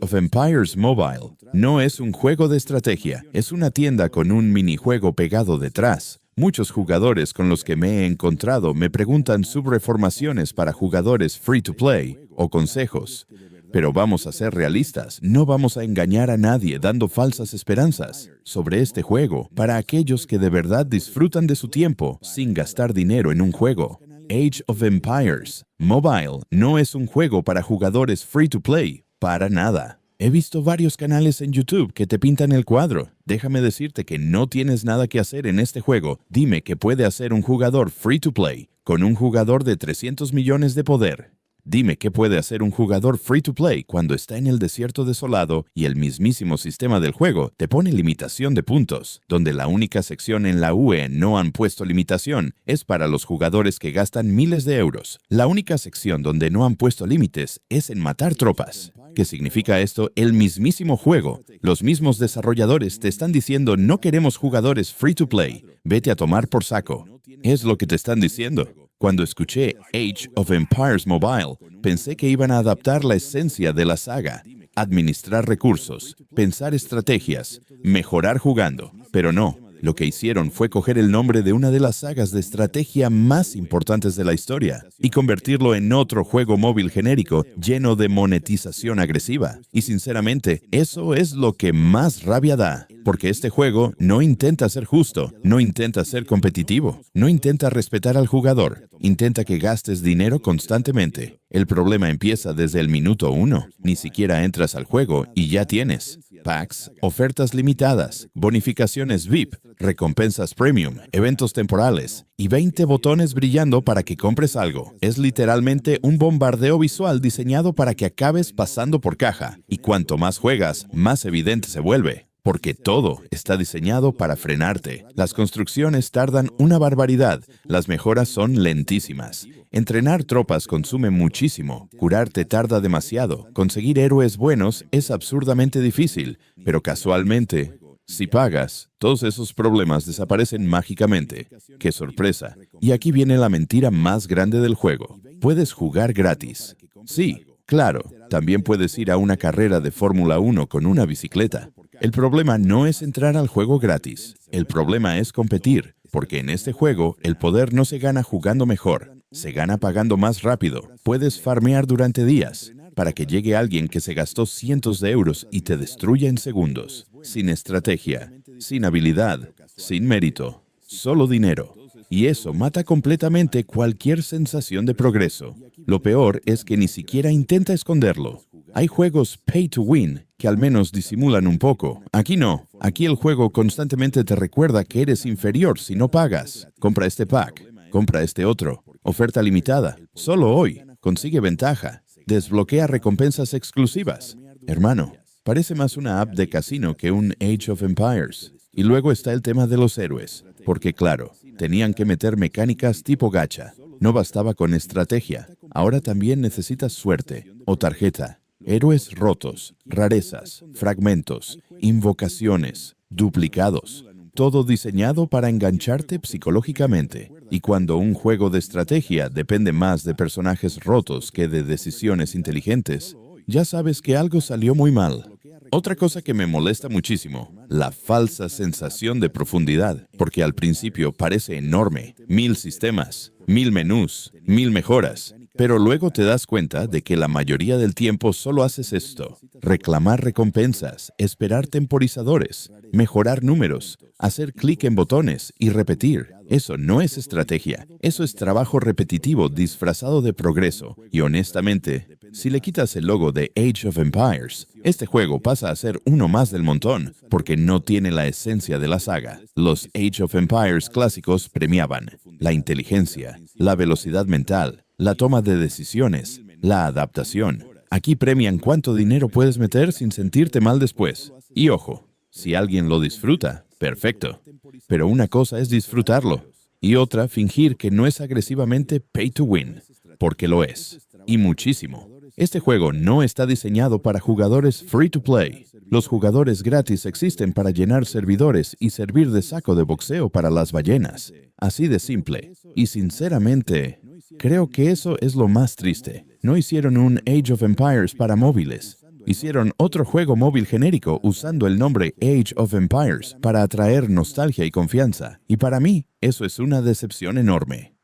of Empires Mobile no es un juego de estrategia, es una tienda con un minijuego pegado detrás. Muchos jugadores con los que me he encontrado me preguntan sobre reformaciones para jugadores free-to-play o consejos. Pero vamos a ser realistas, no vamos a engañar a nadie dando falsas esperanzas sobre este juego para aquellos que de verdad disfrutan de su tiempo sin gastar dinero en un juego. Age of Empires Mobile no es un juego para jugadores free-to-play, para nada. He visto varios canales en YouTube que te pintan el cuadro. Déjame decirte que no tienes nada que hacer en este juego. Dime qué puede hacer un jugador free-to-play con un jugador de 300 millones de poder. Dime qué puede hacer un jugador free-to-play cuando está en el desierto desolado y el mismísimo sistema del juego te pone limitación de puntos, donde la única sección en la UE no han puesto limitación es para los jugadores que gastan miles de euros. La única sección donde no han puesto límites es en matar tropas. ¿Qué significa esto? El mismísimo juego. Los mismos desarrolladores te están diciendo no queremos jugadores free-to-play. Vete a tomar por saco. Es lo que te están diciendo. Cuando escuché Age of Empires Mobile, pensé que iban a adaptar la esencia de la saga, administrar recursos, pensar estrategias, mejorar jugando. Pero no, lo que hicieron fue coger el nombre de una de las sagas de estrategia más importantes de la historia y convertirlo en otro juego móvil genérico lleno de monetización agresiva. Y sinceramente, eso es lo que más rabia da. Porque este juego no intenta ser justo, no intenta ser competitivo, no intenta respetar al jugador, intenta que gastes dinero constantemente. El problema empieza desde el minuto 1. Ni siquiera entras al juego y ya tienes packs, ofertas limitadas, bonificaciones VIP, recompensas premium, eventos temporales y 20 botones brillando para que compres algo. Es literalmente un bombardeo visual diseñado para que acabes pasando por caja. Y cuanto más juegas, más evidente se vuelve. Porque todo está diseñado para frenarte. Las construcciones tardan una barbaridad. Las mejoras son lentísimas. Entrenar tropas consume muchísimo. Curarte tarda demasiado. Conseguir héroes buenos es absurdamente difícil. Pero casualmente, si pagas, todos esos problemas desaparecen mágicamente. ¡Qué sorpresa! Y aquí viene la mentira más grande del juego. Puedes jugar gratis. Sí, claro. También puedes ir a una carrera de Fórmula 1 con una bicicleta. El problema no es entrar al juego gratis. El problema es competir, porque en este juego el poder no se gana jugando mejor, se gana pagando más rápido. Puedes farmear durante días para que llegue alguien que se gastó cientos de euros y te destruya en segundos, sin estrategia, sin habilidad, sin mérito, solo dinero. Y eso mata completamente cualquier sensación de progreso. Lo peor es que ni siquiera intenta esconderlo. Hay juegos pay to win que al menos disimulan un poco. Aquí no. Aquí el juego constantemente te recuerda que eres inferior si no pagas. Compra este pack. Compra este otro. Oferta limitada. Solo hoy. Consigue ventaja. Desbloquea recompensas exclusivas. Hermano, parece más una app de casino que un Age of Empires. Y luego está el tema de los héroes. Porque claro, tenían que meter mecánicas tipo gacha. No bastaba con estrategia. Ahora también necesitas suerte o tarjeta. Héroes rotos, rarezas, fragmentos, invocaciones, duplicados. Todo diseñado para engancharte psicológicamente. Y cuando un juego de estrategia depende más de personajes rotos que de decisiones inteligentes, ya sabes que algo salió muy mal. Otra cosa que me molesta muchísimo, la falsa sensación de profundidad, porque al principio parece enorme, 1000 sistemas, 1000 menús, 1000 mejoras, pero luego te das cuenta de que la mayoría del tiempo solo haces esto, reclamar recompensas, esperar temporizadores, mejorar números, hacer clic en botones y repetir. Eso no es estrategia, eso es trabajo repetitivo disfrazado de progreso. Y honestamente, si le quitas el logo de Age of Empires, este juego pasa a ser uno más del montón, porque no tiene la esencia de la saga. Los Age of Empires clásicos premiaban la inteligencia, la velocidad mental, la toma de decisiones, la adaptación. Aquí premian cuánto dinero puedes meter sin sentirte mal después. Y ojo, si alguien lo disfruta, perfecto. Pero una cosa es disfrutarlo y otra fingir que no es agresivamente pay to win, porque lo es, y muchísimo. Este juego no está diseñado para jugadores free to play. Los jugadores gratis existen para llenar servidores y servir de saco de boxeo para las ballenas. Así de simple. Y sinceramente, creo que eso es lo más triste. No hicieron un Age of Empires para móviles. Hicieron otro juego móvil genérico usando el nombre Age of Empires para atraer nostalgia y confianza. Y para mí, eso es una decepción enorme.